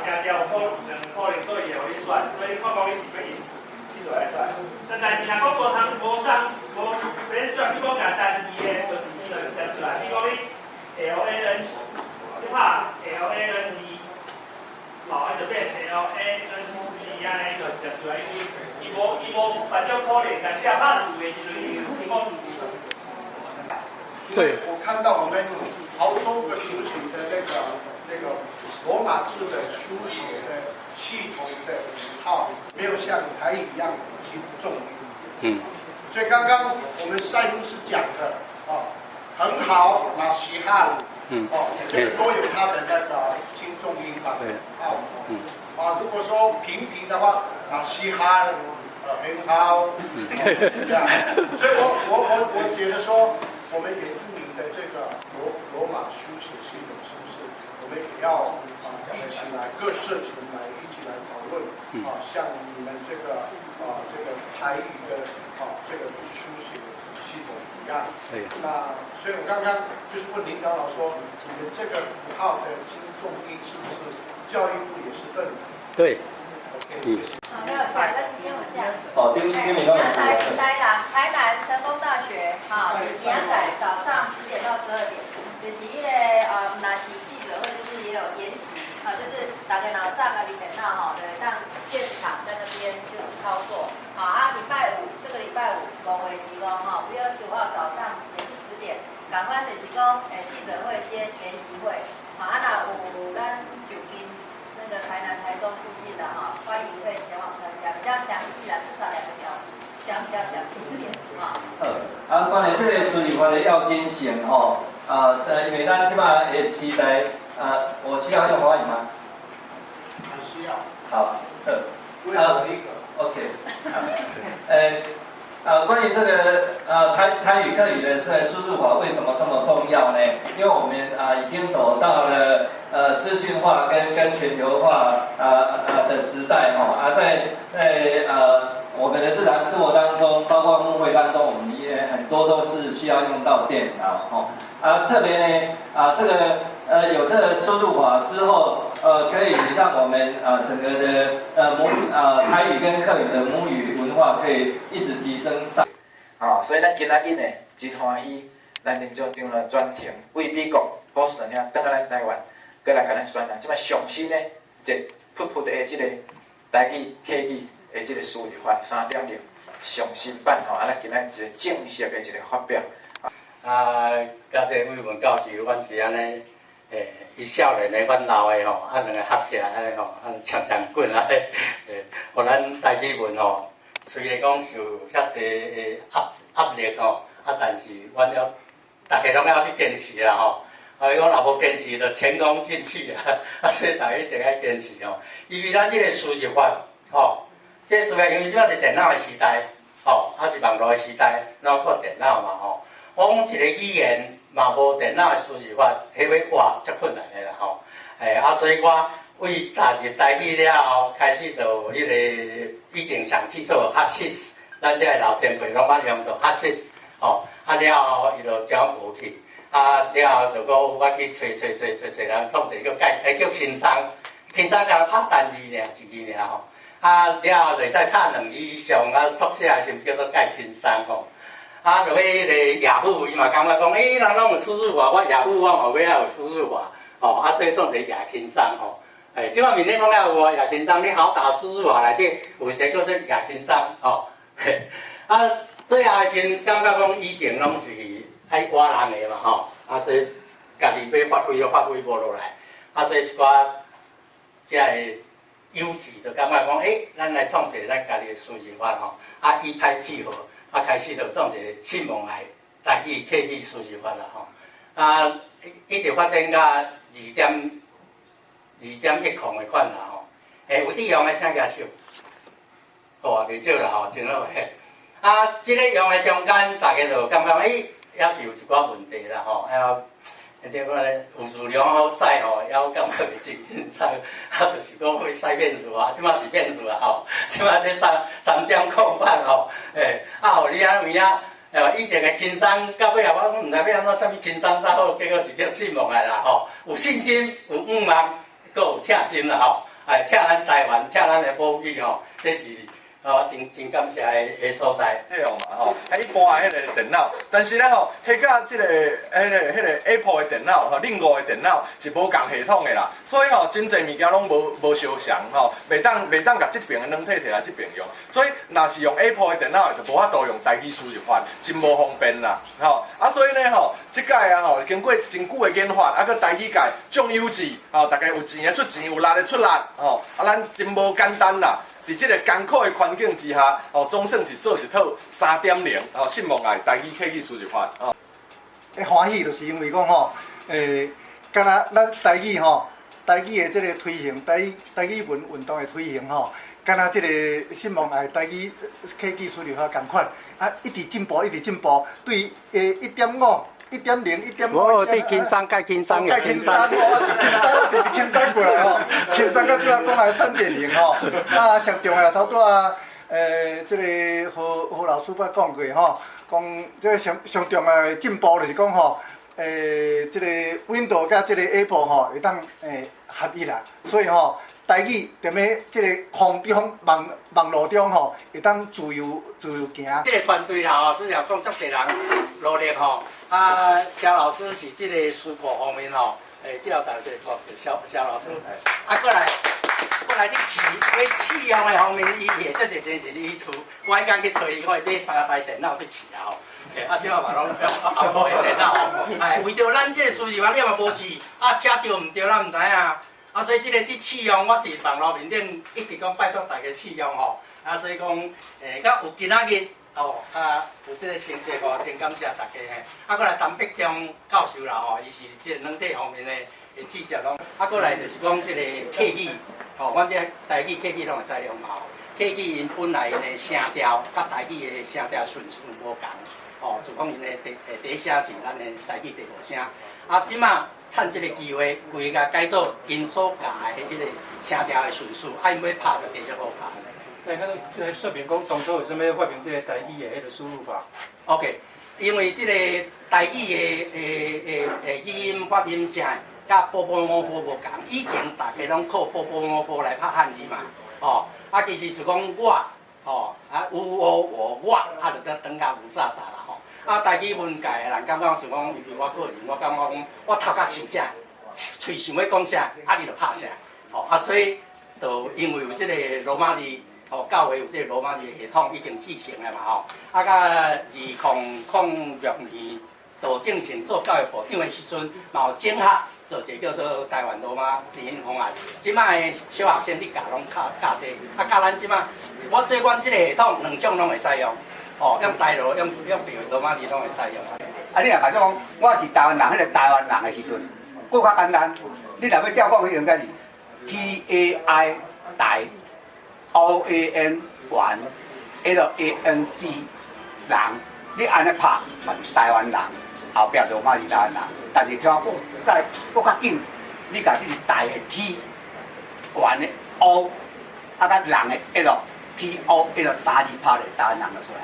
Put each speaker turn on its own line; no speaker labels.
声调可能做伊互你选，所以你看讲你是要赢，你就来选。现在是若讲无通无上无免选，你讲简单字的，就是你就写出来。比如讲你 LAN， 你拍 LAN 哦，伊就变 LAN 安尼就写出来，伊无反正可能，但是拍数的时阵，伊讲。
对，我看到我们好多个球形的那个罗马字的书写的系统的符号，没有像台语一样有轻重音。所以刚刚我们赛牧师讲的很好，马西汉，这个都有它的那个轻重音吧。如果说平平的话，马西汉，很好，这样。所以我觉得说。我们原住民的这个罗马书写系统是不是我们也要一起来各社群来一起来讨论像你们这个台语的这个书写系统一样。那所以我刚刚就是问领导老说，你们这个符号的轻重音是不是教育部也是认同？
对。
谢谢。
没有下，那今天我下。台南成功大学，是明仔早上10点到12点，就是那个若是记者或者是也有研习，就是大家拿炸个你电脑对，让现场在那边就是操作，礼拜五这个礼拜五5月25号5月25号早上也是10点，赶快就是讲记者会兼研习会，若有咱就近那个台南、台中附近的欢迎可以前往参加，比较详细啦，至少2个小时。讲比较详细一点
关于这个书写法的要紧性因为咱即马的时代我需要用华语吗？
很需要。
好，OK。关于这个台语客语的输入法为什么这么重要呢？因为我们已经走到了资讯化跟全球化的时代在我们的日常生活当中，包括牧会当中，我们也很多都是需要用到电脑特别呢这个有这个输入法之后，可以让我们整个的台语跟客语的母语文化可以一直提升上。
所以咱今仔日呢真欢喜，咱林组长呢专程为美国波士顿遐，转到咱台湾，过来甲咱宣扬，即摆上新呢一噗的即个台语客语的即个输入法3.0上新版咱今仔一个正式的一个发表。
甲这伟文教授，阮是安尼，伊少年的，阮老的两个合起来安尼呛滚互咱台语文虽然讲受遐济压力但是阮要大家拢要去坚持啦讲若无坚持，就前功尽弃所以大家一定要坚持因为咱这个输入法这输入因为即摆是电脑的时代是网络的时代，咱靠电脑嘛我讲一个语言嘛无电脑的输入法，迄要画足困难的啦所以我为大日台语了后，开始就迄个以前上去做学习，咱这个老前辈拢捌用到学习了后伊就讲无去了后就搁我去找人创一个叫轻松甲拍单字尔字尔了后就使拍2字以上缩写是毋叫做介轻松就迄个雅虎伊嘛感觉讲人拢有输入法，我雅虎我嘛要有输入法所以算一个亚轻松即摆面顶讲了有亚轻松，你好打输入法内底有一个叫做亚轻松最后先感觉讲以前拢是爱挖人的嘛所以家己要发挥都发挥无落来所以一寡遮个优势就感觉讲咱来创一个咱家己的输入法一拍即合开始就创一个新闻来台语客语输入法啦一直发展到2.10的款啦有滴用的请举手，袂少啦真好即个用的中间，大家就感觉也是有一寡问题啦即个有数量好使也感觉袂真轻松就是讲会使变数即马是变数即马这3.0版互你安有以前的轻松，到尾我毋知要安怎啥物轻松才好，结果是叫信望来啦有信心，有望，阁有疼心啦拆咱台湾，拆咱的母语吼，这是真感谢的所在。
迄样嘛吼，一般的迄个电脑，但是咧吼，迄甲即个Apple 的电脑吼，另外的电脑是无共系统的啦，所以吼，真侪物件拢无相像吼，袂当甲即边的软体摕来即边用，所以若是用 Apple 的电脑，就无法度用台语输入法，真无方便啦，吼所以呢吼，即届吼，经过真久的研发，个台语界种优质吼，大家有钱的出钱，有力的出力吼，咱真无简单啦。伫即个艰苦的环境之下，总算是做一套3.0，信望爱台语客语输入法
欢喜就是因为讲敢若咱台语台语的即个推行，台语文运动的推行敢若即个信望爱台语客语输入法共款，一直进步，一直进步，对1.5。1.0、1.5，
哦，对，轻松，介轻松
介轻松轻松过来轻松到拄仔讲来3.0上重要头拄仔即个何老师捌讲过讲即个上重要的进步就是讲即个 Windows 甲即个 Apple 会当合一啦，所以台语踮咧即个空中网络中会当自由行。
这个团队啦主要讲足侪人努力肖老师是这个书课方面叫大家看肖老师，过来你试用的方面，伊也这是真是伊厝，我迄天去找伊，我买3台电脑去试啦即摆嘛拢阿婆的电脑为着咱这个需要你嘛无试，写对毋对咱毋知影。所以即个伫试用，我伫网络面顶一直讲拜托大家试用所以讲到有今仔日有即个成绩真感谢大家过来陈碧中教授啦伊是即个软体方面的知识拢，过来就是讲即个客语阮这台语客语拢会使用嘛客语因本来因的声调，甲台语的声调顺序无共就讲因的第一声是咱的台语第5声即马。趁这个机会，规个改做因所教的迄个声调的顺序，因要拍就继续好拍。
那这个说明讲当初为什么要发明这个台语的迄个输入法
？OK， 因为这个台语的语音发音声，甲波波摸摸无共。以前大家拢靠波波摸摸来拍汉语嘛，其实是讲我，有我，就得等甲有啥啦台语文界的人感觉想讲，因为我个人，我感觉讲，我头壳想啥，嘴想要讲啥，你就拍啥，所以就因为有这个罗马字，教会有这个罗马字系统已经制成了嘛，甲2006年杜正成做教育部长的时阵，嘛有整合做一个叫做台湾罗马字音方案，即摆的小学生你教拢教这，教咱即摆，我做阮这个系统2种拢会使用。用台罗用别的罗马字拢会使用。
你若甲讲，我是台湾人，迄个台湾人的时阵，搁较简单。你若要照讲，应该是 TAI 台 OAN 玩 LANG 人，你安尼拍嘛是台湾人，后壁罗马字台湾人。但是听我讲，搁较紧，你甲这是台的 T 玩的 O，甲人的 L。TOL 3字拍咧，台湾人就出来。